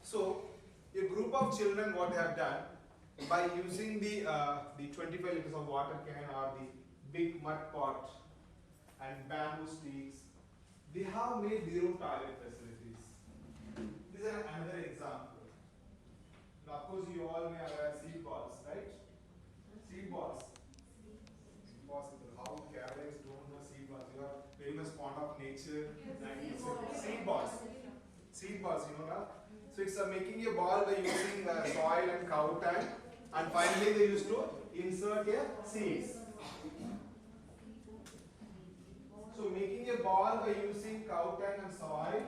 So a group of children, what they have done, by using the 25 liters of water can or the big mud pot and bamboo sticks, they have made their own toilet facilities. This is another example. Now, of course, you all may have seed balls, right? Seed balls. Impossible. How Keralites don't know seed balls? You are very much fond of nature. Seed balls. Seed balls, you know that? So it's making a ball by using soil and cow tongue, and finally they used to insert a seeds. So making a ball by using cow tongue and soil,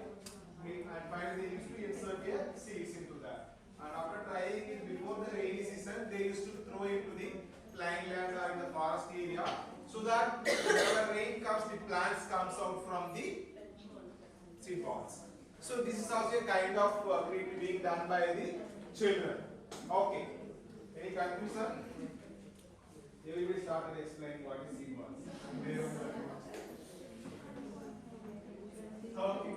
and finally they used to insert a seeds into that. And after trying it before the rainy season, they used to throw it to the plain land or in the forest area, so that whenever rain comes, the plants comes out from the seed balls. So this is also a kind of creativity being done by the children. Okay. Any conclusion? Everybody started explaining what is seed balls. Okay.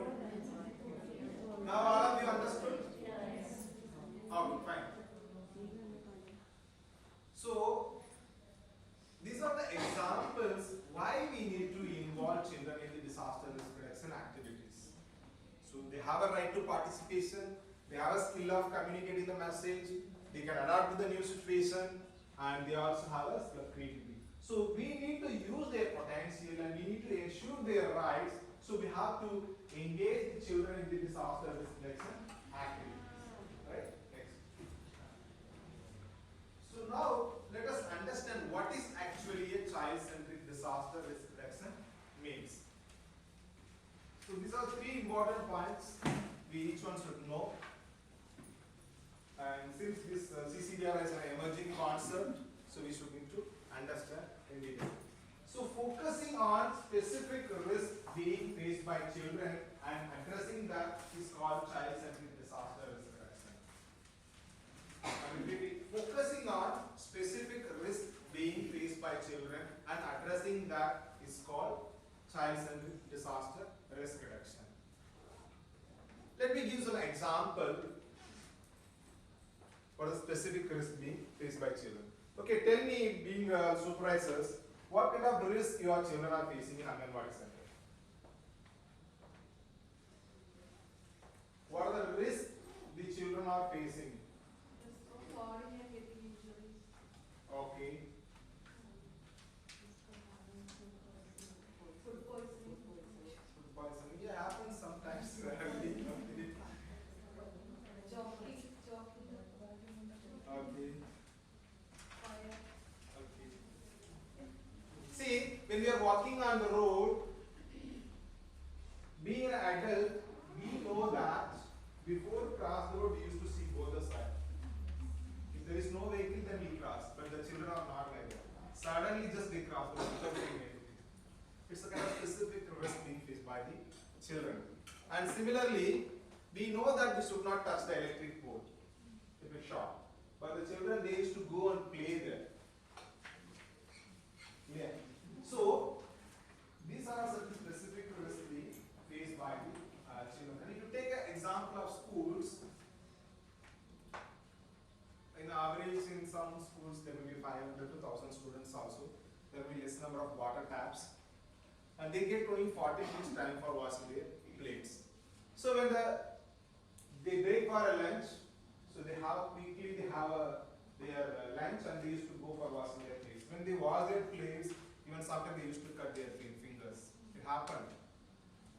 Now all of you understood? Okay, fine. So these are the examples why we need to involve children in the disaster risk reduction activities. So they have a right to participation, they have a skill of communicating the message, they can adapt to the new situation, and they also have a skill of creativity. So we need to use their potential and we need to ensure their rights. So we have to engage the children in the disaster risk reduction activities. Right? Next. So now let us understand what is actually a child-centric disaster risk reduction means. So these are three important points we each one should know. And since this CCDR is an emerging concept, so we should need to understand in detail. So focusing on specific risks being faced by children and addressing that is called child-centric disaster risk reduction. I'm repeating, focusing on specific risks being faced by children and addressing that is called child-centric disaster risk reduction. Let me give you an example for the specific risk being faced by children. Okay, tell me, being supervisors, what kind of risk your children are facing in Anganwadi Center? What are the risks the children are facing? Falling and getting injuries. Okay. Food poisoning. Food poisoning, yeah, happens sometimes. Jockey. Okay. Fire. Okay. See, when we are walking on the road, being an adult, we know that before cross the road, we used to see both the sides. If there is no vehicle, then we cross. But the children are not like that. Suddenly, just they cross the road without doing anything. It's a kind of specific risk being faced by the children. And similarly, we know that we should not touch the electric pole if it's short. But the children, they used to go and play there. Yeah. So these are certain specific risks being faced by the children. And if you take an example of schools, in average in some schools there will be 500 to 1,000 students also. There will be less number of water taps. And they get only 40 minutes time for washing their plates. So when they break for a lunch, so they have their lunch and they used to go for washing their plates. When they wash their plates, even sometimes they used to cut their fingers. It happened.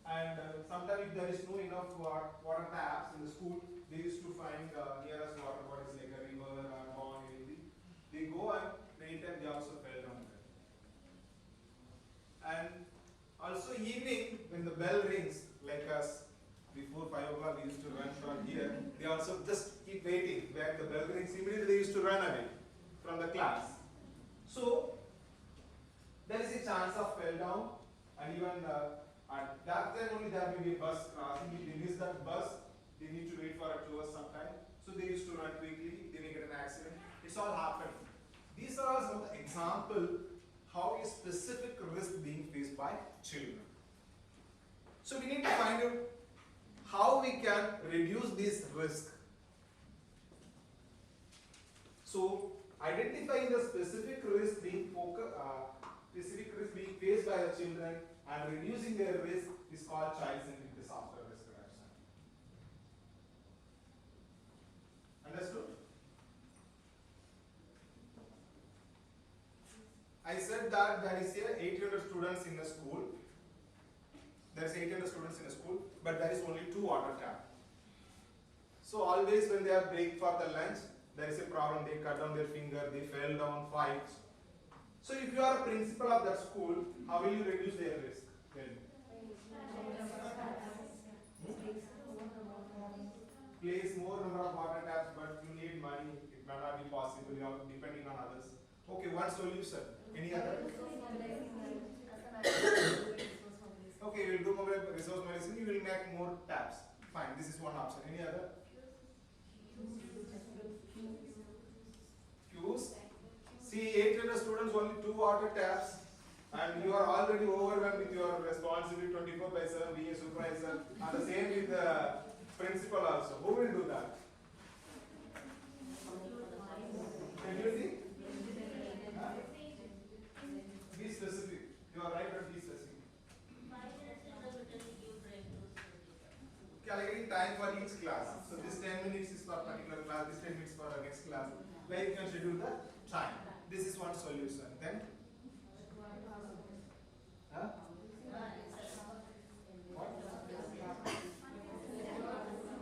And sometimes if there is no enough water taps in the school, they used to find nearest water bodies like a river or pond, anything. They go and many times they also fell down there. And also evening when the bell rings, like us, before 5 o'clock we used to run from here, they also just keep waiting. When the bell rings, immediately they used to run away from the class. So there is a chance of fell down, and even at that time only there will be a bus crossing. If they miss that bus, they need to wait for a 2 hours sometime. So they used to run quickly, they may get an accident. It's all happened. These are some of the example how a specific risk being faced by children. So we need to find out how we can reduce this risk So identifying the specific risk being faced by the children and reducing their risk is called child-centric disaster risk reduction. Understood? I said that there is 800 students in a school. There is 800 students in a school, but there is only 2 water taps. So always when they are break for the lunch, there is a problem. They cut down their finger, they fell down, fight. So if you are a principal of that school, how will you reduce their risk? Tell me. Place more number of water taps, but you need money. It may not be possible. You are depending on others. Okay, one solution. Any other? Okay, you will do more resource medicine. You will make more taps. Fine. This is one option. Any other? Queues. See, 800 students, only 2 water taps, and you are already overwhelmed with your responsibility 24/7, being a supervisor, and the same with the principal also. Who will do that? Community? Huh? Be specific. You are right, but be specific. Okay, allocating time for each class. So this 10 minutes is for particular class, this 10 minutes for the next class. Where you can schedule the time. This is one solution. Then? Huh? What?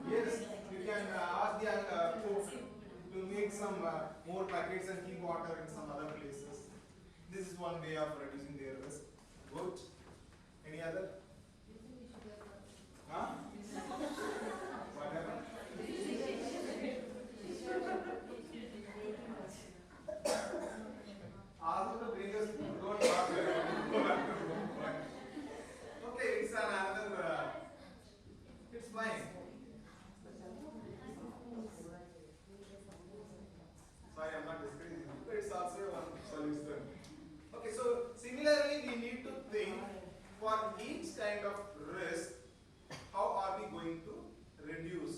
Yes, you can ask the cook to make some more packets and keep water in some other places. This is one way of reducing their risk. Good. Any other? Huh? What happened? Ask them to bring us don't talk okay, it's another it's fine. Sorry, I'm not discussing, but it's also one solution. Okay, so similarly we need to think for each kind of risk, how are we going to reduce?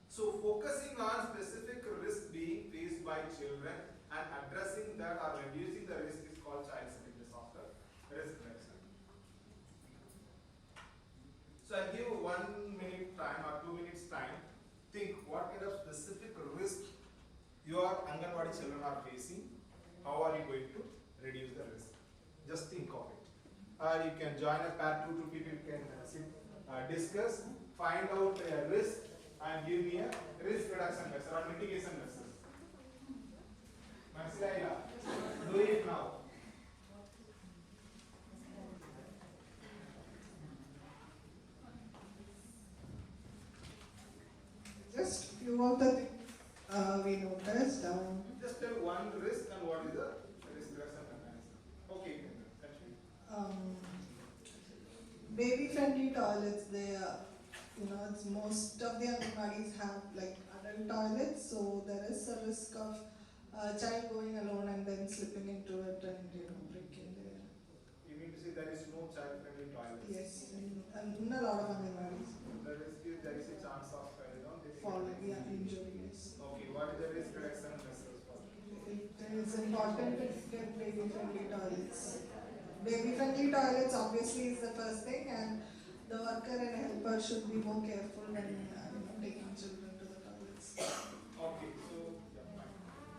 So focusing on specific risk being faced by children and addressing that or reducing the risk is called child-centric disaster risk reduction. So I'll give 1 minute time or 2 minutes time. Think what kind of specific risk your Anganwadi children are facing. How are you going to reduce the risk? Just think of it. Or you can join a pair, 2 people can discuss, find out a risk and give me a risk reduction measure or mitigation measure. Marcela, do it now. Just few of the things we noticed. Just tell one risk and what is the risk reduction mechanism. Okay, continue. Baby-friendly toilets. They, it's most of the Anganwadis have like adult toilets, so there is a risk of child going alone and then slipping into it and breaking there. You mean to say there is no child-friendly toilets? Yes, in a lot of Anganwadis. There is a chance of Falling, injury, yes. Okay, what is the risk reduction measures for? It is important to get baby-friendly toilets. Baby-friendly toilets obviously is the first thing, and the worker and helper should be more careful when taking children to the toilets. Okay,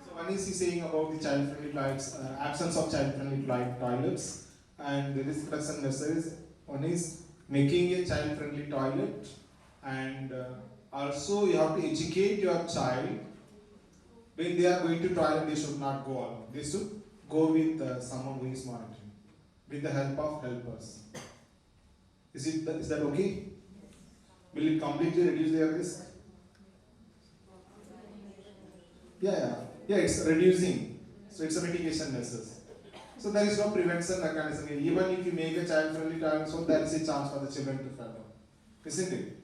so one is he saying about the child-friendly toilets, absence of child-friendly toilets, and the risk reduction measures. One is making a child-friendly toilet, and also you have to educate your child. When they are going to toilet, they should not go alone. They should go with someone who is monitoring, with the help of helpers. Is that okay? Will it completely reduce their risk? Yeah, it's reducing. So it's a mitigation measure. So there is no prevention mechanism. Even if you make a child-friendly toilet, so there is a chance for the children to fall down, isn't it?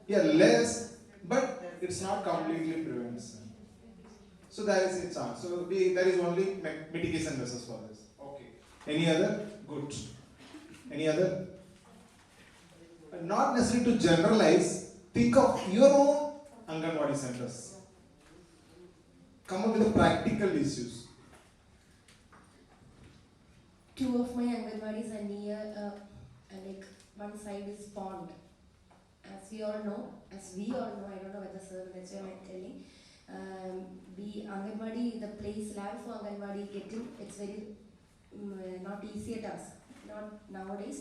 Yeah, less, but it's not completely prevention. So there is a chance. So there is only mitigation measures for this. Okay. Any other? Good. Any other? Not necessary to generalize. Think of your own Anganwadi centers. come up with the practical issues. Two of my Anganwadis are near, like one side is pond. As we all know, I don't know whether sir, that's why I'm telling. The Anganwadi, the place land for Anganwadi getting, it's very not easy a task. Not nowadays.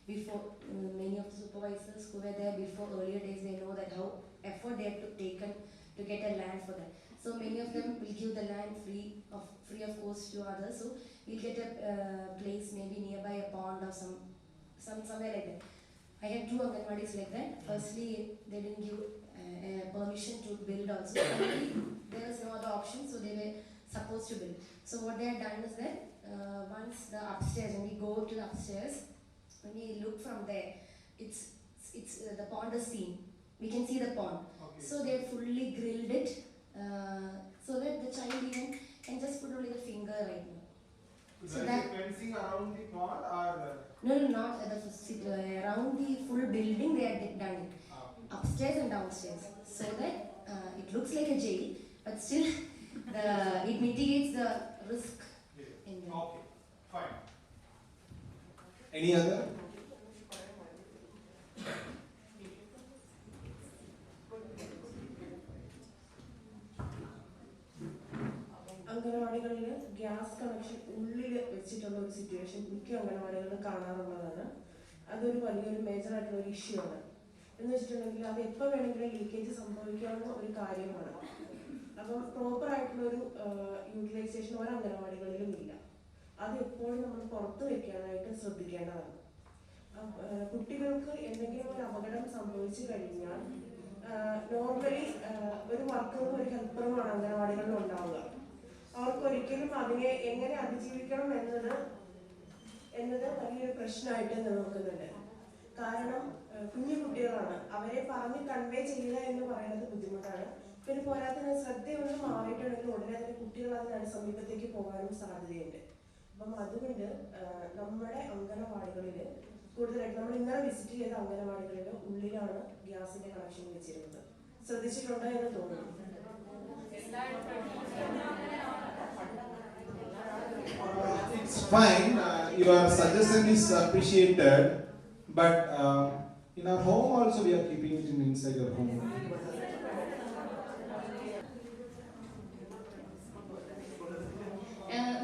Before many of the supervisors who were there before earlier days, they know that how effort they have taken to get a land for that. So many of them will give the land free of cost to others. So we'll get a place maybe nearby a pond or somewhere like that. I had two Anganwadis like that. Firstly, they didn't give permission to build also. There was no other option, so they were supposed to build. So what they had done is that once the upstairs, when we go to the upstairs, when we look from there, it's the pond is seen. We can see the pond. Okay. So they had fully grilled it so that the child even can just put only the finger right now. So that fencing around the pond or? No, not around the full building they had done it. Upstairs and downstairs. So that it looks like a jail, but still it mitigates the risk in there. Okay, fine. Any other? അംഗനവാടികളിൽ gas connection ഉള്ളിൽ വെച്ചിട്ടുള്ള ഒരു situation മിക്ക അംഗനവാടികളിലും കാണാറുള്ളതാണ്. അതൊരു വലിയൊരു മേജറായിട്ടുള്ള ഒരു issue ആണ്. എന്ന് വെച്ചിട്ടുണ്ടെങ്കിൽ അത് എപ്പോൾ വേണമെങ്കിലും ലീക്കേജ് സംഭവിക്കാവുന്ന ഒരു കാര്യമാണ്. അപ്പം പ്രോപ്പറായിട്ടുള്ളൊരു യൂട്ടിലൈസേഷൻ ഓരോ അംഗനവാടികളിലും ഇല്ല. അത് എപ്പോഴും നമ്മൾ പുറത്ത് വെക്കാനായിട്ട് ശ്രദ്ധിക്കേണ്ടതാണ്. കുട്ടികൾക്ക് എന്തെങ്കിലും ഒരു അപകടം സംഭവിച്ചു കഴിഞ്ഞാൽ നോർമലി ഒരു വർക്കറും ഒരു ഹെൽപ്പറുമാണ് അംഗനവാടികളിൽ ഉണ്ടാവുക. അവർക്ക് ഒരിക്കലും അതിനെ എങ്ങനെ അതിജീവിക്കണം എന്നത് വലിയൊരു പ്രശ്നമായിട്ട് നിലനിൽക്കുന്നുണ്ട്. കാരണം കുഞ്ഞു കുട്ടികളാണ്, അവരെ പറഞ്ഞ് കൺവേ ചെയ്യുക എന്ന് പറയുന്നത് ബുദ്ധിമുട്ടാണ്. പിന്നെ പോരാത്തതിന് ശ്രദ്ധയൊന്നും മാറിയിട്ടുണ്ടെങ്കിൽ ഉടനെ തന്നെ കുട്ടികൾ അതിന് സമീപത്തേക്ക് പോകാനും സാധ്യതയുണ്ട്. അപ്പം അതുകൊണ്ട് നമ്മുടെ അംഗനവാടികളിൽ കൂടുതലായിട്ട് നമ്മൾ ഇന്നലെ വിസിറ്റ് ചെയ്ത അംഗനവാടികളിൽ ഉള്ളിലാണ് ഗ്യാസിന്റെ കണക്ഷൻ വെച്ചിരുന്നത്. ശ്രദ്ധിച്ചിട്ടുണ്ടോ എന്ന് തോന്നുന്നു. It's fine. Your suggestion is appreciated, but in our home also we are keeping it inside your home.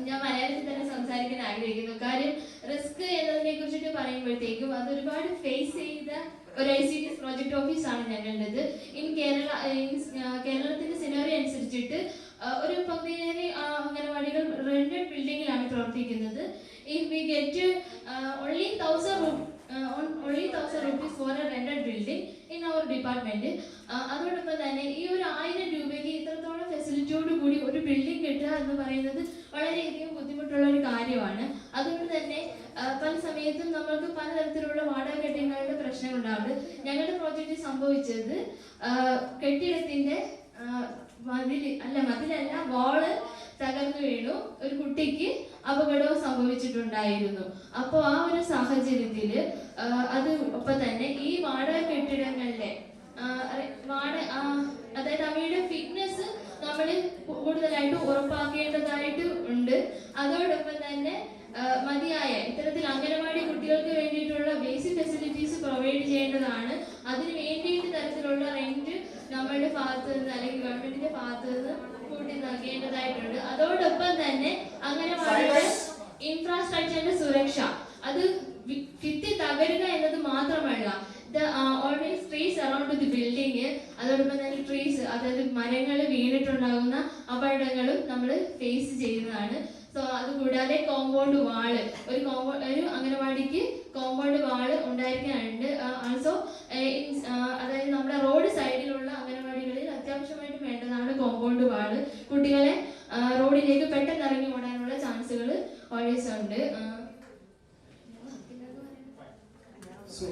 ഞാൻ മലയാളത്തിൽ തന്നെ സംസാരിക്കാൻ ആഗ്രഹിക്കുന്നു. കാര്യം റിസ്ക് എന്നതിനെ കുറിച്ചിട്ട് പറയുമ്പോഴത്തേക്കും അത് ഒരുപാട് ഫേസ് ചെയ്ത ഒരു ICDS പ്രോജക്ട് ഓഫീസാണ് ഞങ്ങളുടേത്. കേരളത്തിന്റെ സിനാറി അനുസരിച്ചിട്ട് ഒരു 17 അംഗനവാടികൾ റെന്റഡ് ബിൽഡിങ്ങിലാണ് പ്രവർത്തിക്കുന്നത്. If we get only 1,000 rupees for a rented building in our department. അതോടൊപ്പം തന്നെ ഈ ഒരു 1000 രൂപയ്ക്ക് ഇത്രത്തോളം ഫെസിലിറ്റിയോട് കൂടി ഒരു ബിൽഡിംഗ് കിട്ടുക എന്ന് പറയുന്നത് വളരെയധികം ബുദ്ധിമുട്ടുള്ള ഒരു കാര്യമാണ്. അതുകൊണ്ട് തന്നെ പല സമയത്തും നമ്മൾക്ക് പലതരത്തിലുള്ള വാടക കെട്ടിടങ്ങളുടെ പ്രശ്നങ്ങളുണ്ടാകും. ഞങ്ങളുടെ പ്രോജക്റ്റിൽ സംഭവിച്ചത് കെട്ടിടത്തിന്റെ മതിലല്ല വാള് തകർന്നു വീണു, ഒരു കുട്ടിക്ക് അപകടവും സംഭവിച്ചിട്ടുണ്ടായിരുന്നു. അപ്പോൾ ആ ഒരു സാഹചര്യത്തിൽ അത് ഒപ്പം തന്നെ ഈ വാടക കെട്ടിടങ്ങളിലെ അതായത് അവയുടെ ഫിറ്റ്നസ് നമ്മൾ കൂടുതലായിട്ട് ഉറപ്പാക്കേണ്ടതായിട്ട് ഉണ്ട്. അതോടൊപ്പം തന്നെ മതിയായ ഇത്തരത്തിൽ അംഗനവാടി കുട്ടികൾക്ക് വേണ്ടിയിട്ടുള്ള ബേസിക് ഫെസിലിറ്റീസ് പ്രൊവൈഡ് ചെയ്യേണ്ടതാണ്. അതിന് വേണ്ടിയിട്ട് തരത്തിലുള്ള റെന്റ് നമ്മളുടെ ഭാഗത്ത് നിന്ന് അല്ലെങ്കിൽ ഗവൺമെന്റിന്റെ ഭാഗത്ത് നിന്ന് കൂട്ടി നൽകേണ്ടതായിട്ടുണ്ട്. അതോടൊപ്പം തന്നെ അംഗനവാടിയുടെ ഇൻഫ്രാസ്ട്രക്ചറിന്റെ സുരക്ഷ അത് ഭിത്തി തകരുക എന്നത് മാത്രമല്ല, always trees around the building, അതോടൊപ്പം തന്നെ ട്രീസ് അതായത് മരങ്ങൾ വീണിട്ടുണ്ടാകുന്ന അപകടങ്ങളും നമ്മൾ ഫേസ് ചെയ്യുന്നതാണ്. സോ അതുകൂടാതെ കോമ്പൗണ്ട് വാള് ഒരു അംഗനവാടിക്ക് കോമ്പൗണ്ട് വാള് ഉണ്ടായിരിക്കാനുണ്ട്. ആൾസോ അതായത് നമ്മുടെ റോഡ് സൈഡിലുള്ള അംഗനവാടികളിൽ അത്യാവശ്യമായിട്ട് വേണ്ടതാണ് കോമ്പൗണ്ട് വാള്. കുട്ടികളെ റോഡിലേക്ക് പെട്ടെന്ന് ഇറങ്ങി ഓടാനുള്ള ചാൻസുകൾ ഓൾവേസ് ഉണ്ട്. So,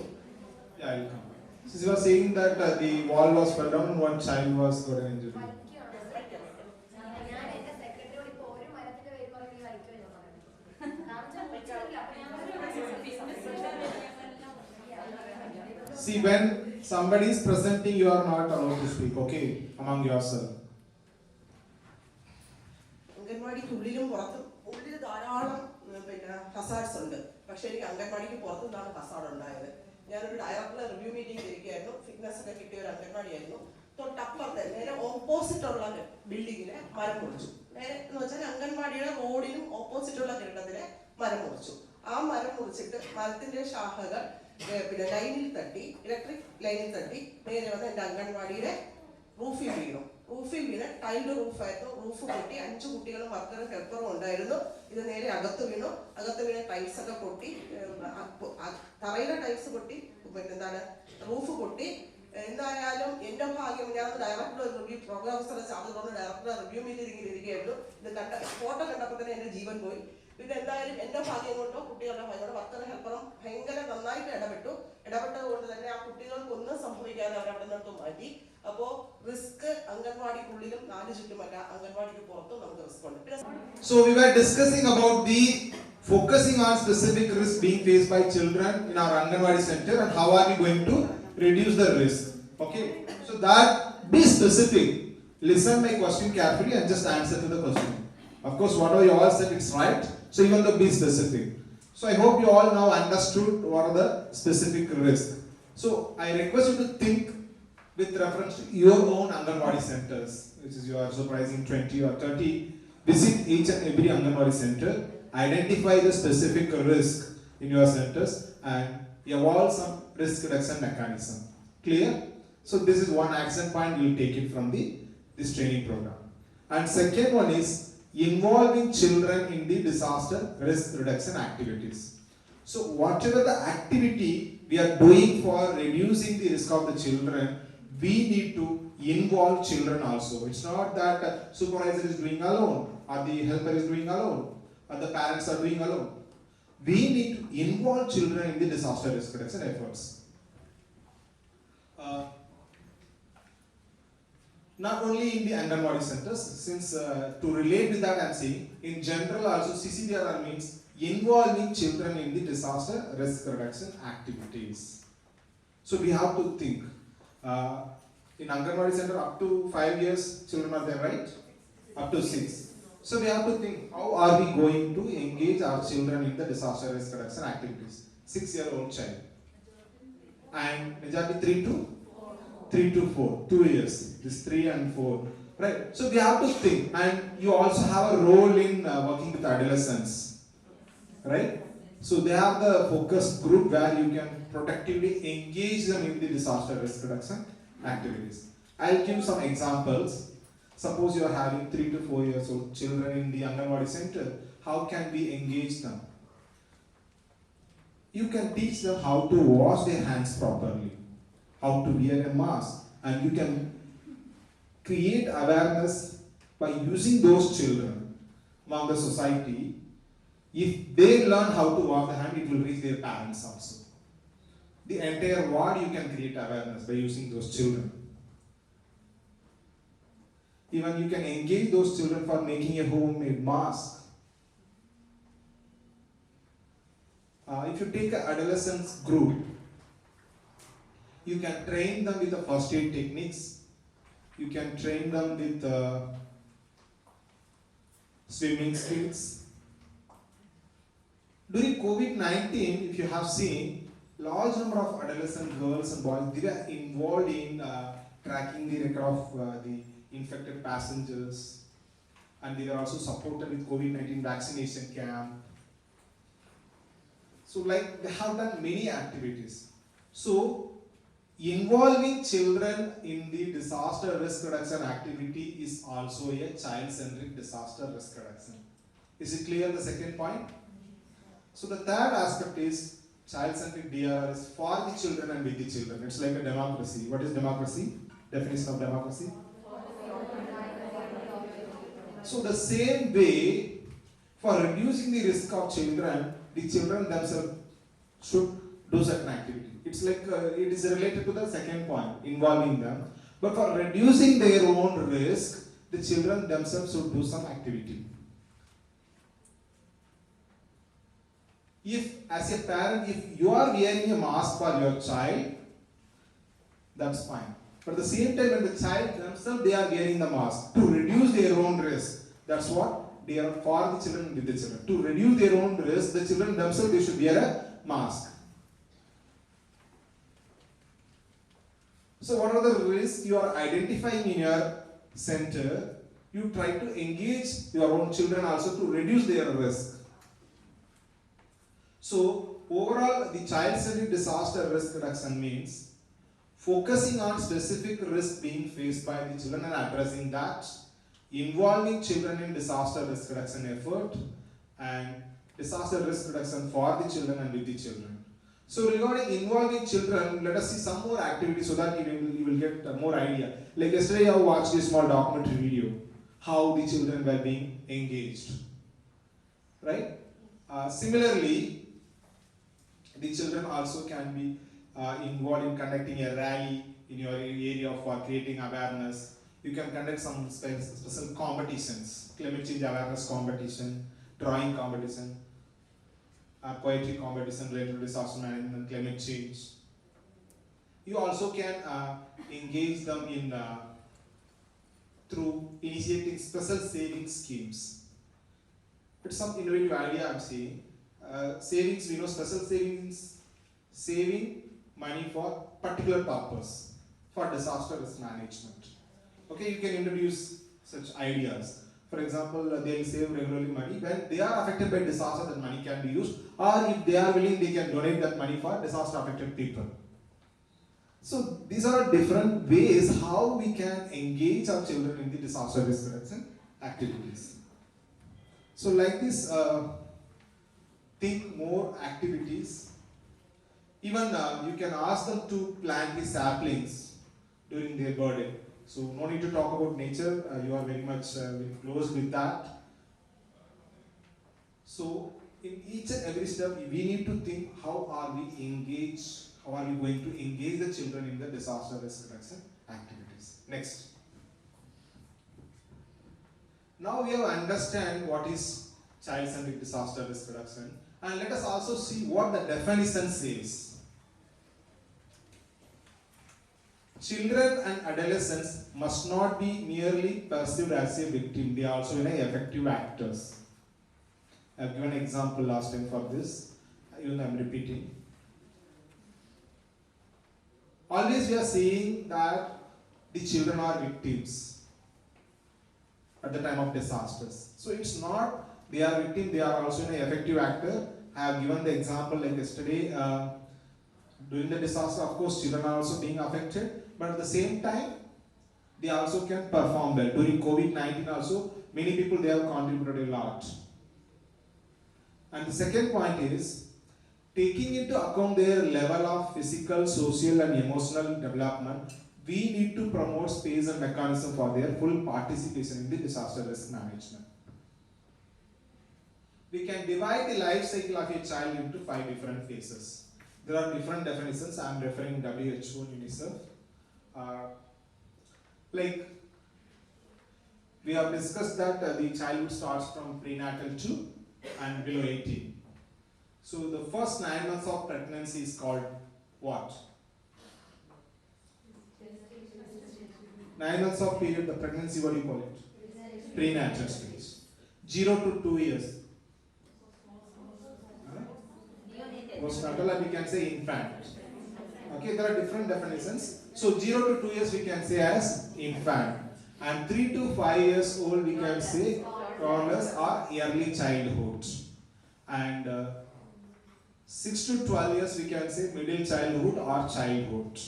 yeah, I'll come back. Since you are saying that the wall was fell down, one child was got an injury. See, when somebody is presenting, you are not allowed to speak, okay, among yourself. അംഗൻവാടിക്കുള്ളിലും പുറത്തും ഉള്ളിൽ ധാരാളം hazards ഉണ്ട്. പക്ഷേ എനിക്ക് അംഗൻവാടിക്ക് പുറത്തു നിന്നാണ് Hazard ഉണ്ടായത്. ഞാനൊരു ഡയറക്ടർ റിവ്യൂ മീറ്റിംഗ് ഇരിക്കുകയായിരുന്നു. ഫിറ്റ്നസ് ഒക്കെ കിട്ടിയ ഒരു അംഗൻവാടിയായിരുന്നു. തൊട്ടപ്പുറത്തെ നേരെ ഓപ്പോസിറ്റ് ഉള്ള ബിൽഡിങ്ങിന് മരം മുറിച്ചു. നേരെ എന്ന് വെച്ചാൽ അംഗൻവാടിയുടെ റോഡിനും ഓപ്പോസിറ്റ് ഉള്ള കെട്ടിടത്തിന് മരം മുറിച്ചു. ആ മരം മുറിച്ചിട്ട് മരത്തിന്റെ ശാഖകൾ ലൈനിൽ തട്ടി, ഇലക്ട്രിക് ലൈനിൽ തട്ടി നേരെ വന്ന് എൻ്റെ അംഗൻവാടിയുടെ റൂഫിൽ വീണു. ടൈൽഡ് റൂഫായിരുന്നു. റൂഫ് പൊട്ടി. 5 കുട്ടികളും വർക്കറും ഹെൽപ്പറും ഉണ്ടായിരുന്നു. ഇത് നേരെ അകത്ത് വീണു. ടൈൽസ് ഒക്കെ പൊട്ടി, തറയിലെ ടൈൽസ് പൊട്ടി, റൂഫ് പൊട്ടി. എന്തായാലും എന്റെ ഭാഗ്യം, ഞാൻ ഡയറക്ടർ റിവ്യൂ പ്രോഗ്രാം ഓഫീസറെ ചാർജ് ഡയറക്ടർ റിവ്യൂ മീറ്റിംഗിൽ ഇരിക്കുകയായിരുന്നു. ഇത് ഫോട്ടോ കണ്ടപ്പോൾ തന്നെ എന്റെ ജീവൻ പോയി. പിന്നെ എന്തായാലും എന്റെ ഭാഗ്യം കൊണ്ടോ കുട്ടികളുടെ ഭാഗ്യം വർക്കറും ഹെൽപ്പറും ഭയങ്കര നന്നായിട്ട് ഇടപെട്ടത് കൊണ്ട് തന്നെ ആ കുട്ടികൾക്ക് ഒന്നും സംഭവിക്കാതെ അവരവിടെ നിന്നിട്ട് മാറ്റി. അപ്പോ റിസ്ക് അംഗൻവാടിക്കുള്ളിലും 4 ചുറ്റുമല്ല, അംഗൻവാടിക്ക് പുറത്തും നമുക്ക് റിസ്ക് ഉണ്ട്. So we were discussing about the focusing on specific risks being faced by children in our Anganwadi center and how are we going to reduce the risk. Okay, so that be specific. Listen my question carefully and just answer to the question. Of course, whatever you all said, it's right. So even though be specific. So I hope you all now understood what are the specific risks. So I request you to think with reference to your own Anganwadi centers, which is you are surprising 20 or 30. Visit each and every Anganwadi center, identify the specific risk in your centers and evolve some risk reduction mechanism. Clear? So this is one action point, we will take it from this training program. And second one is involving children in the disaster risk reduction activities. So whatever the activity we are doing for reducing the risk of the children, we need to involve children also. It's not that supervisor is doing alone, or the helper is doing alone, or the parents are doing alone. We need to involve children in the disaster risk reduction efforts. Not only in the Anganwadi centers, since to relate with that I am saying, in general also CCDRR means involving children in the disaster risk reduction activities. So we have to think. In Anganwadi center up to 5 years children are there, right? Up to 6. So we have to think, how are we going to engage our children in the disaster risk reduction activities? 6-year-old child. And majority 3 to 4, 2 years. This 3 and 4. Right? So we have to think, and you also have a role in working with adolescents. Right? So they have the focus group where you can protectively engage them in the disaster risk reduction activities. I'll give some examples. Suppose you are having 3 to 4 years old children in the Anganwadi center. How can we engage them? You can teach them how to wash their hands properly, how to wear a mask, and you can create awareness by using those children among the society. If they learn how to wash the hand, it will reach their parents also. The entire ward you can create awareness by using those children. Even you can engage those children for making a homemade mask. If you take an adolescents group, you can train them with the first aid techniques. You can train them with swimming skills. During COVID-19, if you have seen, large number of adolescent girls and boys, they were involved in tracking the record of the infected passengers, and they were also supported with COVID-19 vaccination camp. So like they have done many activities. So involving children in the disaster risk reduction activity is also a child-centric disaster risk reduction. Is it clear, the second point? So the third aspect is child-centric DRR is for the children and with the children. It's like a democracy. What is democracy? Definition of democracy? So the same way, for reducing the risk of children, the children themselves should do certain activity. It's like it is related to the second point, involving them. But for reducing their own risk, the children themselves should do some activity. If, as a parent, if you are wearing a mask for your child, that's fine. But at the same time, when the child themselves, they are wearing the mask to reduce their own risk. That's what they are for the children and with the children. To reduce their own risk, the children themselves, they should wear a mask. So what are the risks you are identifying in your center? You try to engage your own children also to reduce their risk. So overall, the child-centered disaster risk reduction means focusing on specific risk being faced by the children and addressing that, involving children in disaster risk reduction effort, and disaster risk reduction for the children and with the children. So regarding involving children, let us see some more activities so that you will get more idea. Like yesterday I watched a small documentary video, how the children were being engaged. Right? Similarly, the children also can be involved in conducting a rally in your area for creating awareness. You can conduct some special competitions, climate change awareness competition, drawing competition, poetry competition related to disaster management, climate change. You also can engage them in through initiating special saving schemes. It's some innovative idea I'm saying. Savings, we know special savings, saving money for particular purpose, for disaster risk management. Okay, you can introduce such ideas. For example, they will save regularly money. When they are affected by disaster, that money can be used. Or if they are willing, they can donate that money for disaster affected people. So these are different ways how we can engage our children in the disaster risk reduction activities. So like this, think more activities. Even you can ask them to plant the saplings during their birthday. So no need to talk about nature, you are very much very close with that. So in each and every step, we need to think how are we going to engage the children in the disaster risk reduction activities. Next. Now we have understand what is child-centric disaster risk reduction, and let us also see what the definition says. Children and adolescents must not be merely perceived as a victim, they are also effective actors. I have given an example last time for this, even I am repeating. Always we are saying that the children are victims at the time of disasters. So it's not they are victim, they are also an effective actor. I have given the example like yesterday, during the disaster, of course, children are also being affected, but at the same time, they also can perform well. During COVID-19 also, many people, they have contributed a lot. And the second point is, taking into account their level of physical, social and emotional development, we need to promote space and mechanism for their full participation in the disaster risk management. We can divide the life cycle of a child into 5 different phases. There are different definitions. I am referring WHO and UNICEF. Like we have discussed that the childhood starts from prenatal to and below 18. So the first 9 months of pregnancy is called what? 9 months of period, the pregnancy, what do you call it? Prenatal stage. 0 to 2 years. Postnatal, and we can say infant. Okay, there are different definitions. So 0 to 2 years we can say as infant, and 3 to 5 years old we can say toddlers or early childhood, and 6 to 12 years we can say middle childhood or childhood,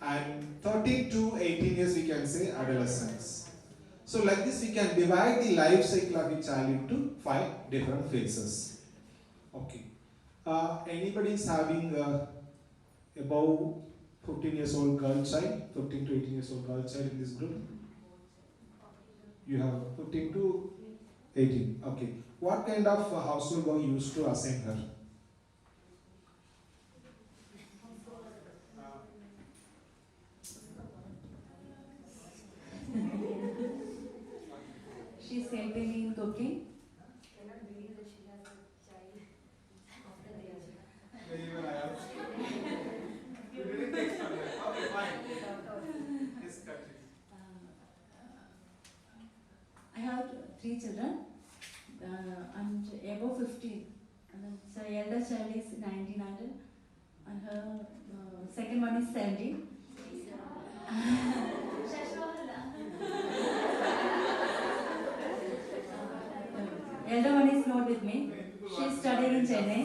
and 13 to 18 years we can say adolescence. So like this we can divide the life cycle of a child into 5 different phases. Okay. Anybody is having above 15 years old girl child, 15 to 18 years old girl child in this group? You have 15 to 18. Okay. What kind of household work you used to assign her? She's helping me in cooking. You didn't text her yet. Okay, fine. Yes, cut it. I have 3 children and above 15. And then so elder child is 19 and her second one is 17. Elder one is not with me. She is studying in Chennai.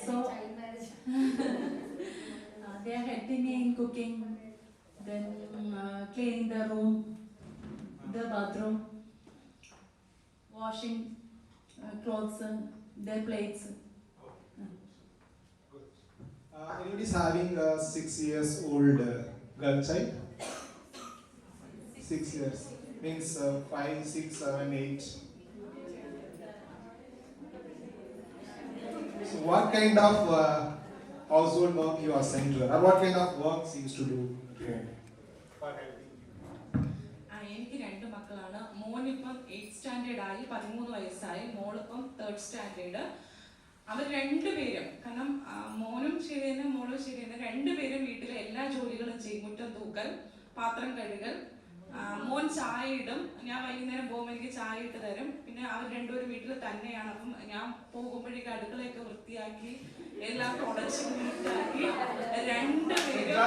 So they are helping me in cooking, then cleaning the room, the bathroom, washing clothes, their plates. Anybody is having a 6 years old girl child? 6 years means 5, 6, 7, 8. So what kind of household work you are sent to her, or what kind of works you used to do at home for helping you? എനിക്ക് 2 മക്കളാണ്. മോനിപ്പം 8th standard ആയി, 13 വയസ്സായി. മോളിപ്പം 3rd standard. അവർ രണ്ടുപേരും, കാരണം മോനും ശരി തന്നെ മോളും ശരി തന്നെ, രണ്ടുപേരും വീട്ടിലെ എല്ലാ ജോലികളും ചെയ്യും. മുറ്റം തൂക്കൽ, പാത്രം കഴുകൽ. മോൻ ചായ ഇടും, ഞാൻ വൈകുന്നേരം പോകുമ്പോൾ എനിക്ക് ചായ ഇട്ട് തരും. പിന്നെ അവർ രണ്ടുപേരും വീട്ടിൽ തന്നെയാണ്. അപ്പം ഞാൻ പോകുമ്പോഴേക്കും അടുക്കളയൊക്കെ വൃത്തിയാക്കി എല്ലാം തുടച്ച് നീറ്റാക്കി രണ്ടുപേരും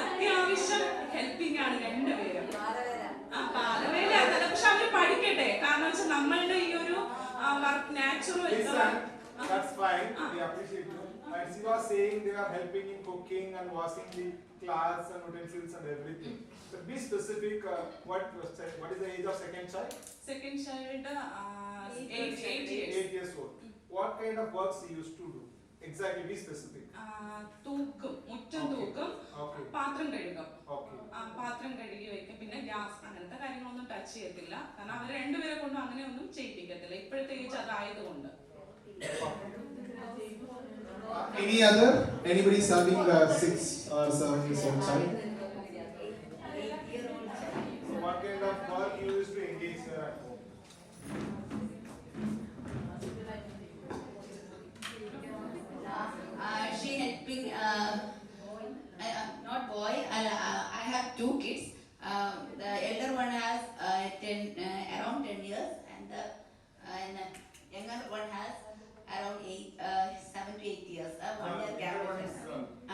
അത്യാവശ്യം ഹെൽപ്പിംഗ് ആണ് രണ്ടുപേരും. പാലവേല അതല്ല, പക്ഷെ അവര് പഠിക്കട്ടെ. കാരണം വെച്ചാൽ നമ്മളുടെ ഈ ഒരു work natural. That's fine. We appreciate you. As you are saying, they are helping in cooking and washing the clothes and utensils and everything. So be specific. What is the age of second child? Second child 8 years old. What kind of works he used to do? Exactly. Be specific. തൂക്കും, മുറ്റം തൂക്കും, പാത്രം കഴുകും. Okay. പാത്രം കഴുകി വെക്കും. പിന്നെ gas അങ്ങനത്തെ കാര്യങ്ങളൊന്നും ടച്ച് ചെയ്യത്തില്ല. കാരണം അവർ രണ്ടുപേരെ കൊണ്ടും അങ്ങനെയൊന്നും ചെയ്യിപ്പിക്കത്തില്ല. ഇപ്പോഴത്തെ age അതായതുകൊണ്ട്. Any other? Anybody is having 6 or 7 years old child? So what kind of work you used to engage her at home? She helping not boy. I have 2 kids. The elder one has around 10 years, and the younger one has around 7 to 8 years. 1 year gap.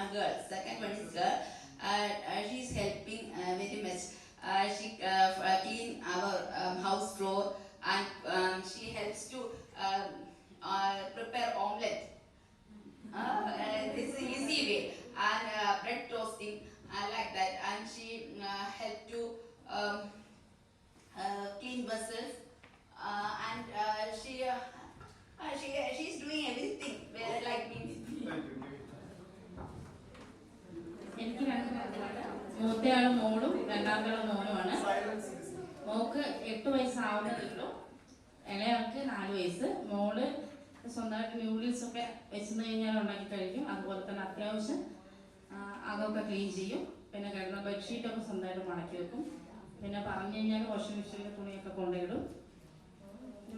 A girl. Second one is girl. She is helping very much. She clean our house floor, and she helps to prepare omelette. This is easy way, and bread toasting, like that. And she help to clean vessels, and she is doing everything like me. എനിക്ക് 2 മക്കളാണ്. മൂത്തയാള് മോളും രണ്ടാമത്തെ മോനുമാണ്. Mock 8 വയസ്സാവുന്നതേ ഇളയാൾക്ക് 4 വയസ്സ്. മോള് സ്വന്തമായിട്ട് noodles ഒക്കെ വെച്ചിരുന്ന് കഴിഞ്ഞാൽ ഉണ്ടാക്കി കഴിക്കും. അതുപോലെ തന്നെ അത്യാവശ്യം അതൊക്കെ ക്ലീൻ ചെയ്യും. പിന്നെ കിടന്ന ബെഡ്ഷീറ്റൊക്കെ സ്വന്തമായിട്ട് മടക്കി വെക്കും. പിന്നെ പറഞ്ഞു കഴിഞ്ഞാൽ വാഷിംഗ് മെഷീനിൽ തുണിയൊക്കെ കൊണ്ടുപോയിടും.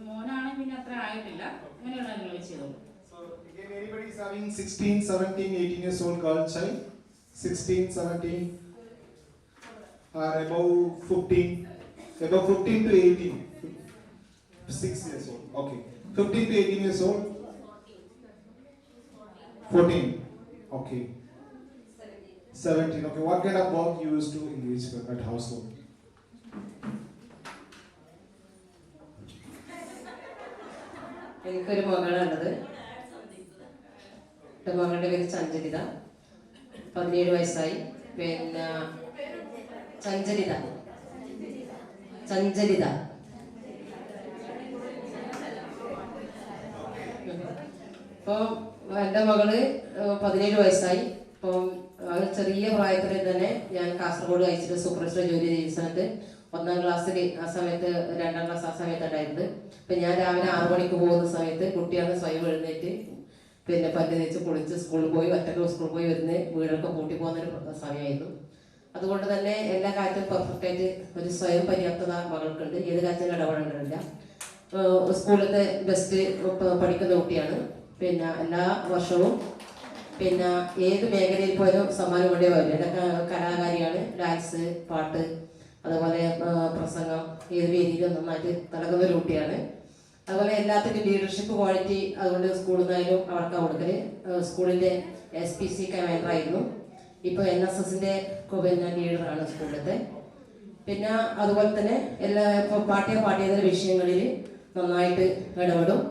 മോനാണെങ്കിൽ പിന്നെ അത്ര ആയിട്ടില്ല. അങ്ങനെയുള്ള കാര്യങ്ങൾ ചെയ്തോളൂ. So again, anybody is having 16, 17, 18 years old girl child? 16, 17 or above 15 to 18, 6 years old. Okay, 15 to 18 years old. 14. Okay. 17. Okay. What kind of work you used to engage at household? എനിക്കൊരു മകളാണത്. എൻ്റെ മകളുടെ പേര് ചഞ്ചരിത, 17 വയസ്സായി. പിന്നെ ചഞ്ചരിത ഇപ്പോൾ എൻ്റെ മകള് 17 വയസ്സായി. ഇപ്പം ചെറിയ പ്രായത്തിൽ തന്നെ ഞാൻ കാസർഗോഡ് അയച്ചിട്ട് സൂപ്പർവൈസർ ജോലി ചെയ്യുന്ന സമയത്ത് 1ാം ക്ലാസ്സിൽ ആ സമയത്ത് 2ാം ക്ലാസ് ആ സമയത്ത് ഉണ്ടായിരുന്നത്. ഇപ്പം ഞാൻ രാവിലെ 6 മണിക്ക് പോകുന്ന സമയത്ത് കുട്ടിയാണ് സ്വയം എഴുന്നേറ്റ് പിന്നെ പല്ല് തേച്ച് കുളിച്ച് സ്കൂളിൽ പോയി ഒറ്റക്ക് സ്കൂളിൽ പോയി വരുന്ന വീടൊക്കെ പൂട്ടി പോകുന്നൊരു സമയമായിരുന്നു. അതുകൊണ്ട് തന്നെ എല്ലാ കാര്യത്തിലും പെർഫെക്റ്റായിട്ട് ഒരു സ്വയം പര്യാപ്തത മകൾക്കുണ്ട്. ഏത് കാര്യത്തിലും ഇടപെടേണ്ടതില്ല. സ്കൂളിലത്തെ ബെസ്റ്റ് പഠിക്കുന്ന കുട്ടിയാണ്. പിന്നെ എല്ലാ വർഷവും പിന്നെ ഏത് മേഖലയിൽ പോയാലും സമ്മാനം കൊണ്ടേ വരും. എൻ്റെ കലാകാരിയാണ്, ഡാൻസ്, പാട്ട്, അതുപോലെ പ്രസംഗം, ഏത് വേദിയിലും നന്നായിട്ട് തിളങ്ങുന്ന ഒരു കുട്ടിയാണ്. അതുപോലെ എല്ലാത്തിനും ലീഡർഷിപ്പ് ക്വാളിറ്റി അതുകൊണ്ട് സ്കൂളിൽ നിന്നായാലും അവർക്ക് കൊടുക്കൽ. സ്കൂളിൻ്റെ SPC കമാൻഡറായിരുന്നു, ഇപ്പോൾ NSSൻ്റെ പിന്നെ ലീഡറാണ് സ്കൂളിലത്തെ. പിന്നെ അതുപോലെ തന്നെ എല്ലാ ഇപ്പോൾ പാഠ്യേതര വിഷയങ്ങളിൽ നന്നായിട്ട് ഇടപെടും.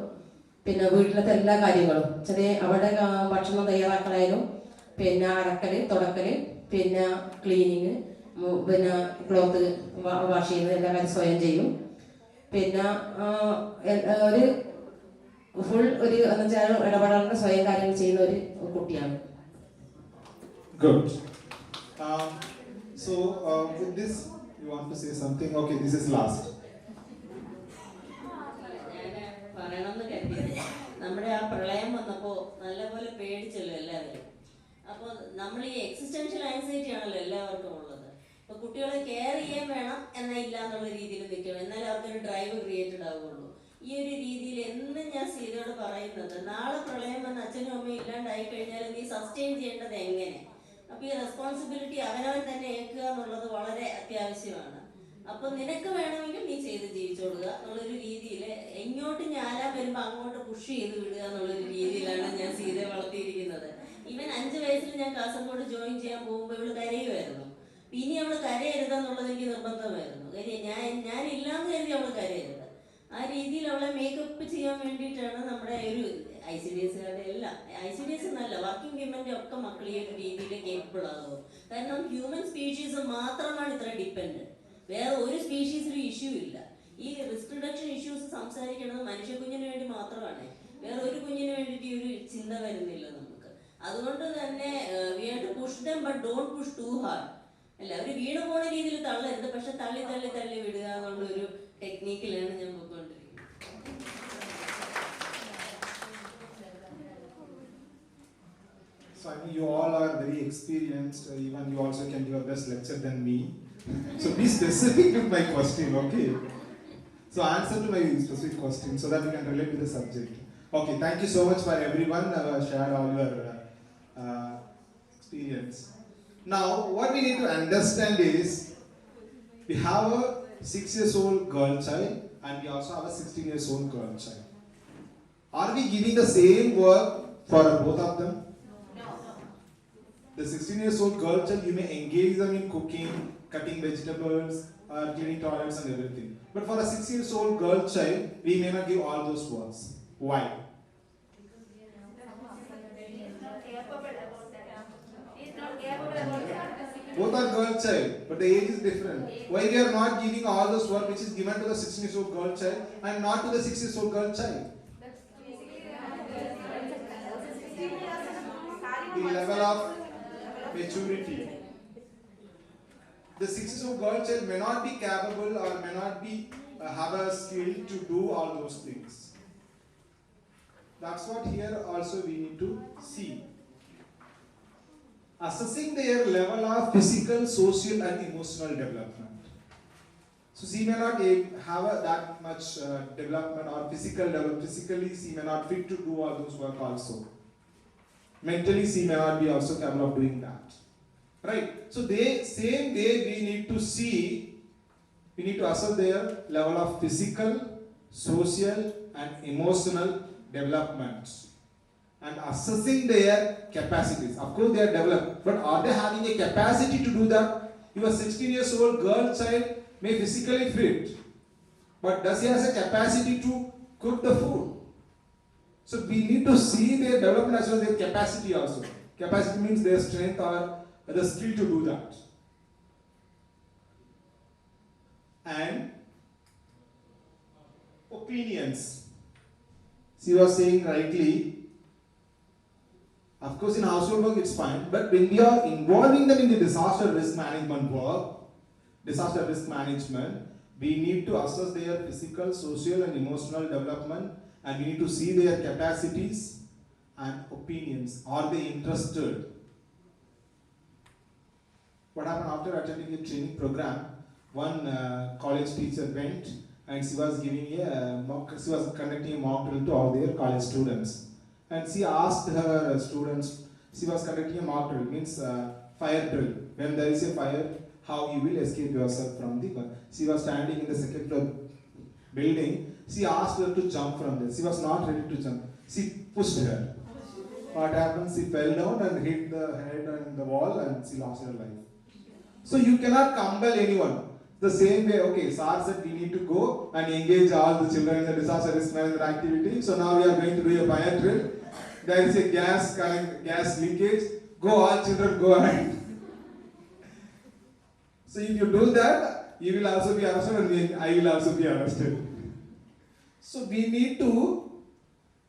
പിന്നെ വീട്ടിലത്തെ എല്ലാ കാര്യങ്ങളും ചെറിയ അവിടെ ഭക്ഷണം തയ്യാറാക്കലായാലും പിന്നെ അരക്കൽ, തുടക്കൽ, പിന്നെ ക്ലീനിങ്, പിന്നെ ക്ലോത്ത് വാഷ് ചെയ്യുന്നത് എല്ലാ കാര്യം സ്വയം ചെയ്യും. പിന്നെ ഒരു ഫുൾ ഒരു ഇടപെടാനുള്ള സ്വയം കാര്യങ്ങൾ ചെയ്യുന്ന ഒരു കുട്ടിയാണ്. Good. So with this you want to say something? Okay, this is last. പറയണമെന്ന് കരുതിയത് നമ്മുടെ ആ പ്രളയം വന്നപ്പോൾ നല്ലപോലെ പേടിച്ചല്ലോ എല്ലാവരും. അപ്പോൾ നമ്മൾ ഈ എക്സിസ്റ്റൻഷ്യൽ ആൻസൈറ്റി ആണല്ലോ എല്ലാവർക്കും ഉള്ളത്. അപ്പോൾ കുട്ടികളെ കെയർ ചെയ്യാൻ വേണം എന്നാൽ ഇല്ല എന്നുള്ള രീതിയിൽ നിൽക്കണം, എന്നാലും അവർക്കൊരു ഡ്രൈവ് ക്രിയേറ്റഡ് ആവുകയുള്ളൂ. ഈ ഒരു രീതിയിൽ എന്നും ഞാൻ സീതയോട് പറയുന്നത്, നാളെ പ്രളയം വന്ന് അച്ഛനും അമ്മയും ഇല്ലാണ്ടായി കഴിഞ്ഞാൽ നീ സസ്റ്റെയിൻ ചെയ്യേണ്ടത് എങ്ങനെ? അപ്പോൾ ഈ റെസ്പോൺസിബിലിറ്റി അവനവൻ തന്നെ ഏൽക്കുക എന്നുള്ളത് വളരെ അത്യാവശ്യമാണ്. അപ്പൊ നിനക്ക് വേണമെങ്കിൽ നീ ചെയ്ത് ജീവിച്ചോടുക എന്നുള്ളൊരു രീതിയിൽ, ഇങ്ങോട്ട് ഞാനാൻ വരുമ്പോൾ അങ്ങോട്ട് പുഷ് ചെയ്ത് വിടുക എന്നുള്ളൊരു രീതിയിലാണ് ഞാൻ സീതയെ വളർത്തിയിരിക്കുന്നത്. ഈവൻ 5 വയസ്സിൽ ഞാൻ കാസർഗോഡ് ജോയിൻ ചെയ്യാൻ പോകുമ്പോൾ ഇവള് കരയുമായിരുന്നു. ഇനി അവള് കരയരുതെന്നുള്ളത് എനിക്ക് നിർബന്ധമായിരുന്നു. കാര്യം ഞാൻ ഇല്ലാന്ന് കരുതി അവള് കരയരുത്. ആ രീതിയിൽ അവളെ മേക്കപ്പ് ചെയ്യാൻ വേണ്ടിയിട്ടാണ് നമ്മുടെ ഒരു ICDSകാരുടെ എല്ലാം, ICDS എന്നല്ല വർക്കിംഗ് വിമന്റെ ഒക്കെ മക്കൾ ഈ ഒരു രീതിയിൽ കേപ്പബിൾ ആകും. കാരണം ഹ്യൂമൻ സ്പീഷീസ് മാത്രമാണ് ഇത്ര ഡിപ്പെൻഡന്റ്, വേറെ ഒരു സ്പീഷീസിലും ഇഷ്യൂ ഇല്ല. ഈ റിസ്ക് റിഡക്ഷൻ ഇഷ്യൂസ് സംസാരിക്കുന്നത് മനുഷ്യ കുഞ്ഞിന് വേണ്ടി മാത്രമാണ്, വേറെ ഒരു കുഞ്ഞിന് വേണ്ടിയിട്ട് ഈ ഒരു ചിന്ത വരുന്നില്ല നമുക്ക്. അതുകൊണ്ട് തന്നെ we have to push them but don't push too hard. അല്ല, അവർ വീണ് പോണ രീതിയിൽ തള്ളരുത്, പക്ഷെ തള്ളി തള്ളി തള്ളി വിടുക എന്നുള്ള ഒരു ടെക്നിക്കിലാണ് ഞാൻ പോയിക്കൊണ്ടിരിക്കുന്നത്. So I mean, you all are very experienced. Even you also can give a best lecture than me. So be specific with my question, okay? So answer to my specific question so that we can relate to the subject. Okay, thank you so much for everyone shared all your experience. Now, what we need to understand is we have a 6-year-old girl child and we also have a 16-year-old girl child. Are we giving the same work for both of them? The 16-year-old girl child, you may engage them in cooking, cutting vegetables, cleaning toilets and everything. But for a 6-year-old girl child, we may not give all those works. Why? Both are girl child, but the age is different. Why we are not giving all those work which is given to the 16-year-old girl child and not to the 6-year-old girl child? The level of maturity. The 6-year-old girl child may not be capable or may not be have a skill to do all those things. That's what here also we need to see. Assessing their level of physical, social and emotional development. So she may not have that much development or physically she may not fit to do all those work also. Mentally she may not be also capable of doing that. Right? So same way we need to see, we need to assess their level of physical, social and emotional development. And assessing their capacities. Of course they are developed, but are they having a capacity to do that? Your 16-year-old girl child may physically fit, but does he has a capacity to cook the food? So we need to see their development as well as their capacity also. Capacity means their strength or the skill to do that. And opinions. She was saying rightly, of course in household work it's fine, but when we are involving them in the disaster risk management work, we need to assess their physical, social and emotional development, and we need to see their capacities and opinions. Are they interested? What happened after attending a training program, one college teacher went and she was conducting a mock drill to all their college students. And she asked her students, She was conducting a mock drill, means fire drill. When there is a fire, how you will escape yourself from the fire. She was standing in the second floor building. She asked her to jump from there. She was not ready to jump. She pushed her. What happened? She fell down and hit the head on the wall and she lost her life. So you cannot compel anyone. The same way, okay, SAR said we need to go and engage all the children in the disaster risk management activity. So now we are going to do a fire drill. There is a gas leakage. Go, all children, go ahead. So if you do that, you will also be arrested and I will also be arrested. So we need to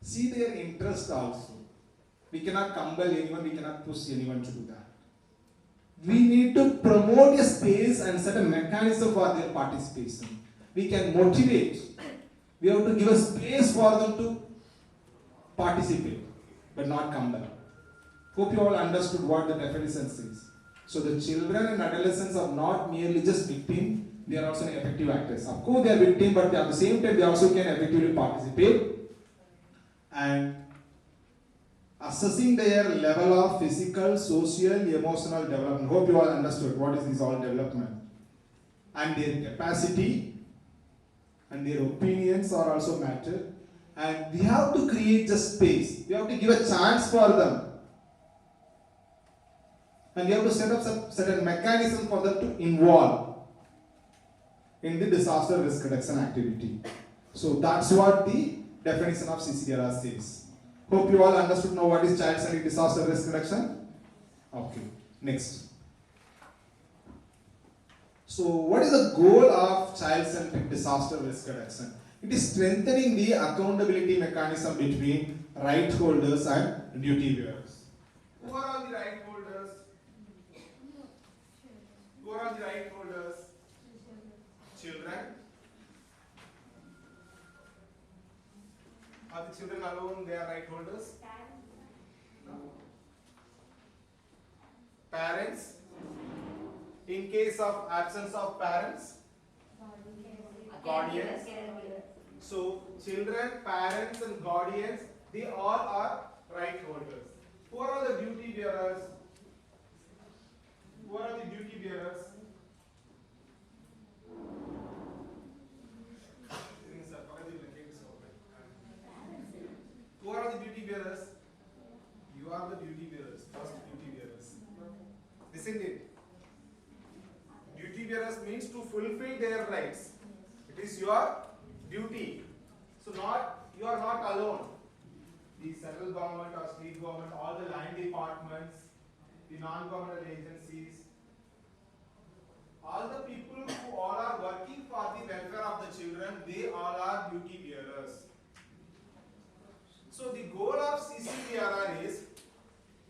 see their interest also. We cannot compel anyone, we cannot push anyone to do that. We need to promote a space and set a mechanism for their participation. We can motivate. We have to give a space for them to participate, but not compel. Hope you all understood what the definition says. So the children and adolescents are not merely just victims, they are also effective actors. Of course they are victims, but at the same time they also can effectively participate. And assessing their level of physical, social, emotional development. Hope you all understood what is this all development. And their capacity and their opinions are also matter. And we have to create just space. We have to give a chance for them. And we have to set up some certain mechanism for them to involve in the disaster risk reduction activity. So that's what the definition of CCDRR says. Hope you all understood now what is child-centric disaster risk reduction. Okay, next. So what is the goal of child-centric disaster risk reduction? It is strengthening the accountability mechanism between right holders and duty bearers. Who are all the right holders? Who are all the right holders? Children. Are the children alone, they are right holders? No. Parents. In case of absence of parents, guardians. So children, parents and guardians, they all are right holders. Who are all the duty bearers? Who are all the duty bearers? Who are the duty bearers? You are the duty bearers, first duty bearers. Isn't it? Duty bearers means to fulfill their rights. It is your duty. So you are not alone. The central government or state government, all the line departments, the non-governmental agencies, all the people who all are working for the welfare of the children, they all are duty bearers. So the goal of CCDRR is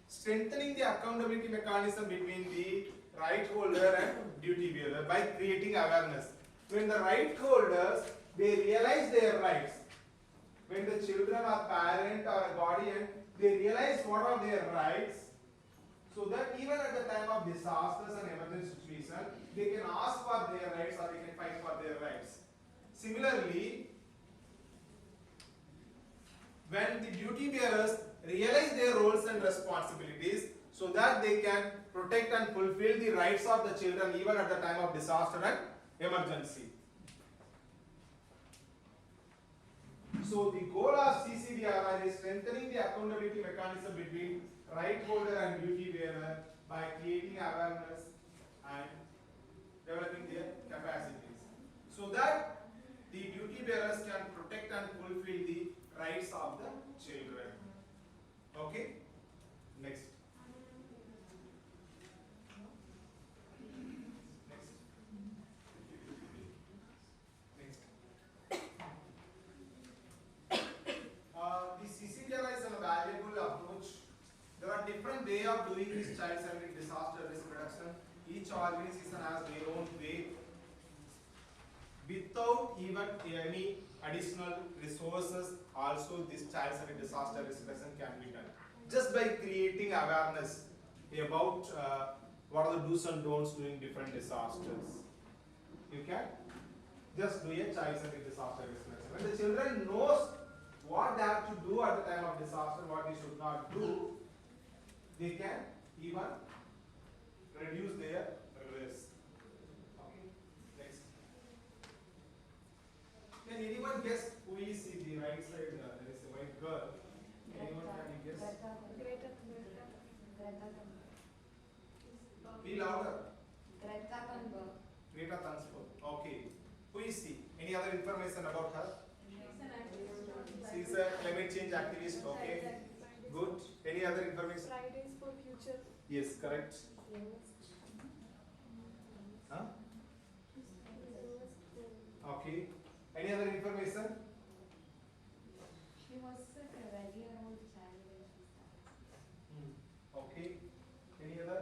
strengthening the accountability mechanism between the right holder and duty bearer by creating awareness. When the right holders, they realize their rights. When the children or parent or a guardian, they realize what are their rights, so that even at the time of disasters and emergency situation, they can ask for their rights or they can fight for their rights. Similarly, when the duty bearers realize their roles and responsibilities, so that they can protect and fulfill the rights of the children even at the time of disaster and emergency. So the goal of CCDRR is strengthening the accountability mechanism between right holder and duty bearer by creating awareness and developing their capacities, so that the duty bearers can protect and fulfill the rights of the children. Okay? Next. The CCDRI is a valuable approach. There are different ways of doing this child-centric disaster risk reduction. Each organization has their own way. Without even any additional resources, also this child-centric disaster risk reduction can be done. Just by creating awareness about what are the do's and don'ts during different disasters. You can just do a child-centric disaster risk reduction. When the children knows what they have to do at the time of disaster, what they should not do, they can even reduce their risk. Okay, next. Can anyone guess who is in the right side? There is a white girl. Anyone can guess? Be louder. Greta Thunberg. Okay. Who is she? Any other information about her? She is a climate change activist. Okay. Good. Any other information? Fridays for future. Yes, correct. Huh? Okay. Any other information? She was a very old child when she started. Okay. Any other?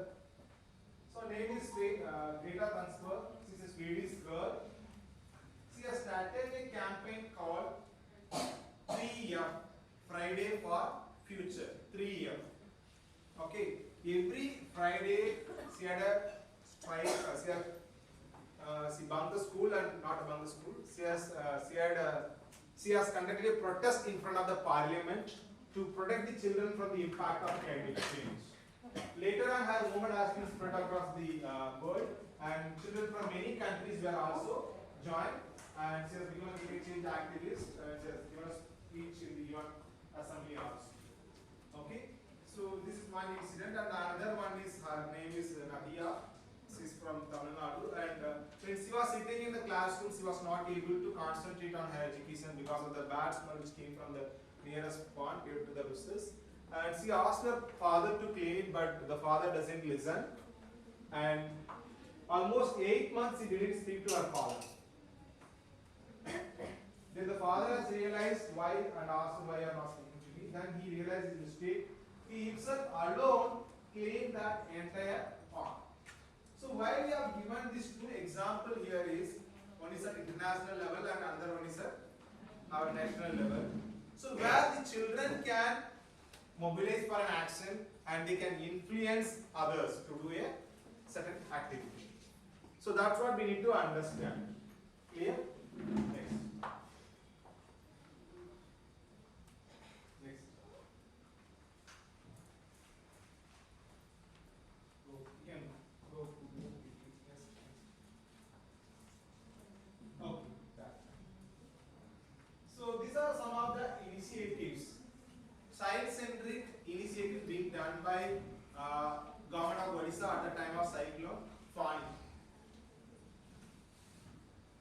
So name is Greta Thunberg. She is a Swedish girl. She has started a campaign called 3M, Friday for Future. 3M. Okay. Every Friday she had a strike. She bunked the school and not among the school. She has conducted a protest in front of the parliament to protect the children from the impact of climate change. Later on, her movement has been spread across the world, and children from many countries were also joined. And she has become a climate change activist. She has given a speech in the UN Assembly also. Okay, so this is one incident, and another one is her name is Nadia. She is from Tamil Nadu, and when she was sitting in the classroom, she was not able to concentrate on her education because of the bad smell which came from the nearest pond due to the business. And she asked her father to clean it, but the father doesn't listen. And almost 8 months she didn't speak to her father. Then the father has realized why and asked why you are not speaking to me. Then he realized his mistake. He himself alone cleaned that entire pond. So why we have given these two examples here is, one is at international level and another one is at our national level. So where the children can mobilize for an action and they can influence others to do a certain activity. So that's what we need to understand. Clear? Next. Next. Go. You can go. Okay. So these are some of the initiatives. Child-centric initiative being done by government of Odisha at the time of cyclone Fani.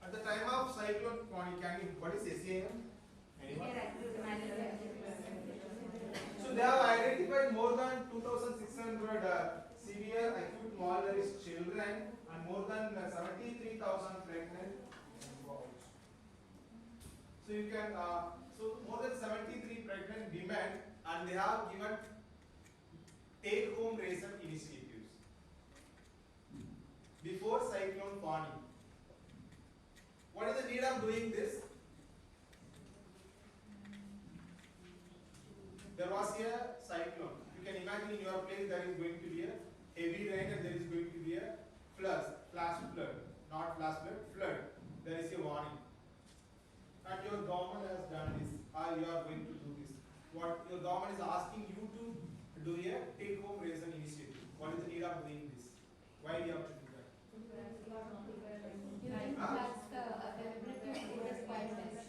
At the time of cyclone Fani, what is SAM? Anyone? So they have identified more than 2,600 severe acute malnourished children and more than 73,000 pregnant. So you can so more than 73 pregnant women, and they have given take-home ration initiatives before cyclone Fani. What is the need of doing this? There was a cyclone. You can imagine in your place there is going to be a heavy rain and there is going to be a flash flood, not flash flood, flood. There is a warning. And your government has done this, or you are going to do this. What your government is asking you to do a take-home ration initiative. What is the need of doing this? Why do you have to do that?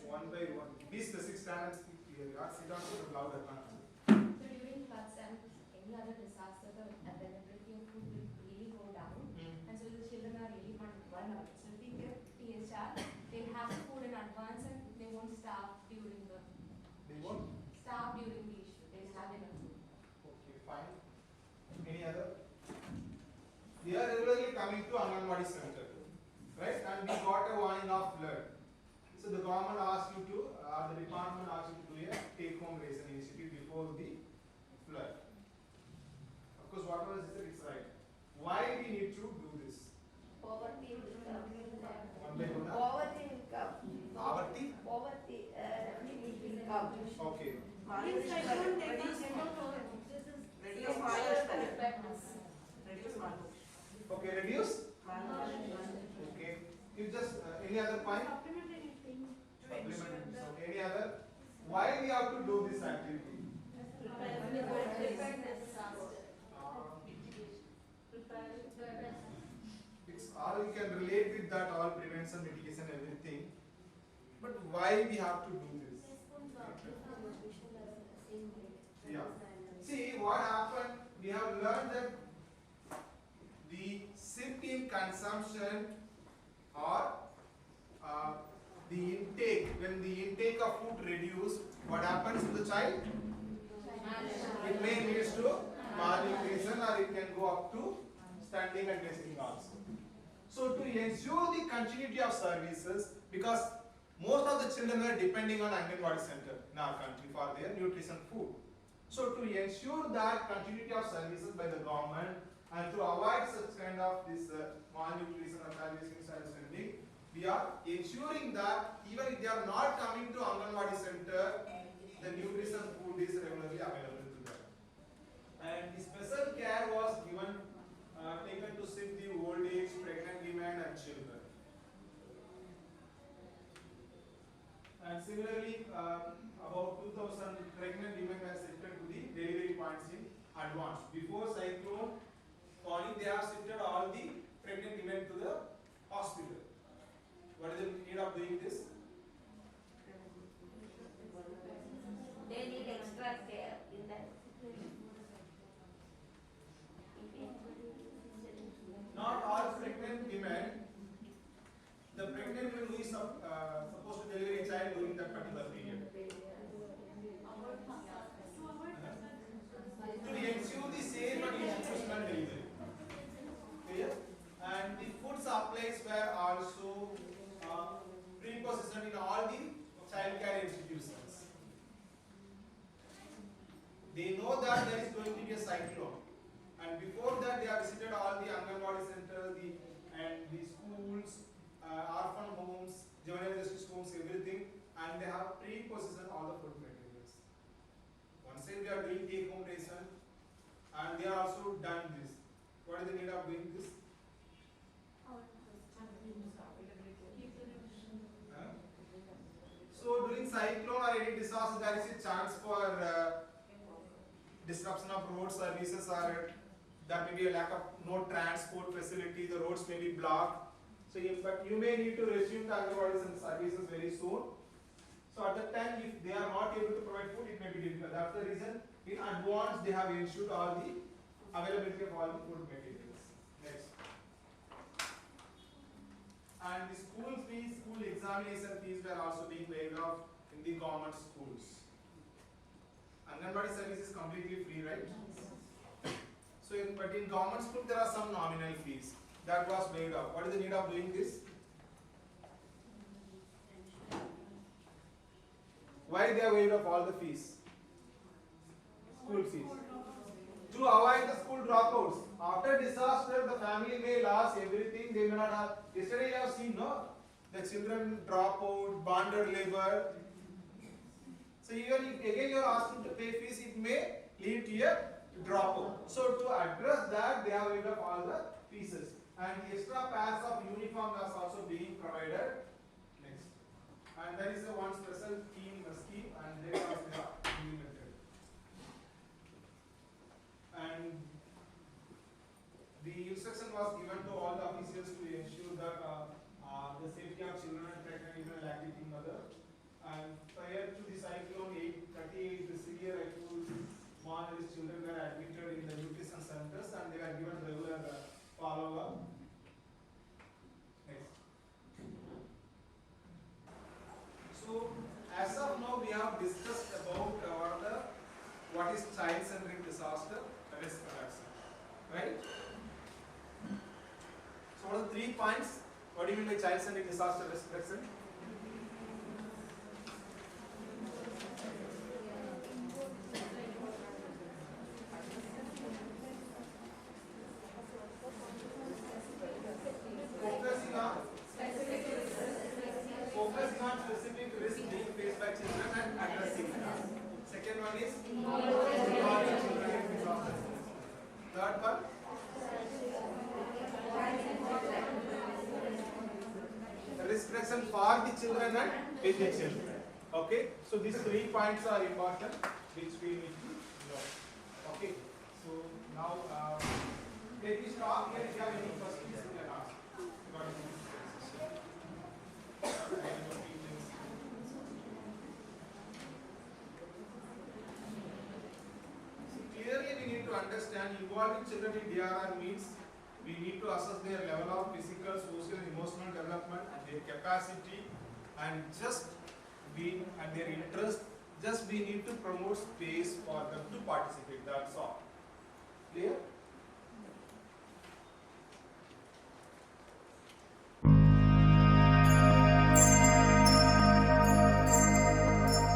One by one. Be specific, stand and speak clearly. Sit down to the louder. So during floods and any other disaster, the availability of food will really go down, and so the children are really vulnerable. So if we give THR, they have the food in advance and they won't starve during the issue. They will have enough food. Okay, fine. Any other? They are regularly coming to Anganwadi center, right? And we got a warning of flood. So the government asked you to, the department asked you to do a take-home ration initiative before the flood. Of course, whatever is said, it's right. Why we need to do this? Poverty will come. One by one. Poverty will come. Poverty? Poverty will come. Okay. Okay, reduce? Okay. You just, any other point? Supplement. Okay, any other? Why we have to do this activity? all you can relate with that, all prevention, mitigation, everything. But why we have to do this? Yeah. See what happened, we have learned that the shift in consumption or the intake, when the intake of food reduce, what happens to the child? It may lead to malnutrition or it can go up to stunting and wasting also. So to ensure the continuity of services, because most of the children are depending on Anganwadi center in our country for their nutrition food. So to ensure that continuity of services by the government and to avoid such kind of this malnutrition or child wasting, child spending, we are ensuring that even if they are not coming to Anganwadi center, the nutrition food is regularly available to them. And the special care was given, taken to shift the old age, pregnant women and children. And similarly, about 2,000 pregnant women were shifted to the delivery points in advance. Before cyclone Fani, they have shifted all the pregnant women to the hospital. What is the need of doing this? They need extra care in that. Not all pregnant women. The pregnant woman who is supposed to deliver a child during that particular period. To ensure the safe and institutional delivery. Clear? And the food supplies were also pre-positioned in all the child care institutions. They know that there is going to be a cyclone. And before that, they have visited all the Anganwadi centers, and the schools, orphan homes, juvenile justice homes, everything, and they have pre-positioned all the food materials. One side they are doing take-home ration, and they are also done this. What is the need of doing this? So during cyclone or any disaster, there is a chance for disruption of road services, or there may be a lack of no transport facility, the roads may be blocked. So, but you may need to resume the Anganwadi services very soon. So at that time, if they are not able to provide food, it may be difficult. That's the reason in advance they have ensured all the availability of all the food materials. Next. And the school fees, school examination fees were also being waived off in the government schools. Anganwadi service is completely free, right? So, but in government school there are some nominal fees that was waived off. What is the need of doing this? Why they are waived off all the fees? School fees. To avoid the school dropouts. After disaster, the family may lose everything. They may not have. Yesterday you have seen, no? The children drop out, bonded labor. So even if again you are asking to pay fees, it may lead to a dropout. So to address that, they have waived off all the fees. And extra pairs of uniform is also being provided. Next. And there is a one special scheme, and they are implemented. And the instruction was given to all the officials to ensure that the safety of children and pregnant women and lactating mother. And prior to the cyclone 38, the severe acute malnourished children were admitted in the nutrition centers and they were given regular follow-up. Next. So as of now, we have discussed about what is child-centric disaster risk reduction, right? So what are the 3 points? What do you mean by child-centric disaster risk reduction? Focusing on specific risk being faced by children and addressing them. Second one is involving children in disaster. Third one, risk reduction for the children and with the children. Okay, so these 3 points are important, which we need to know. Okay, so now let me stop here. If you have any questions, you can ask. understand involving children in DRR means we need to assess their level of physical, social, and emotional development and their capacity and their interest. Just we need to promote space for them to participate. That's all. Clear?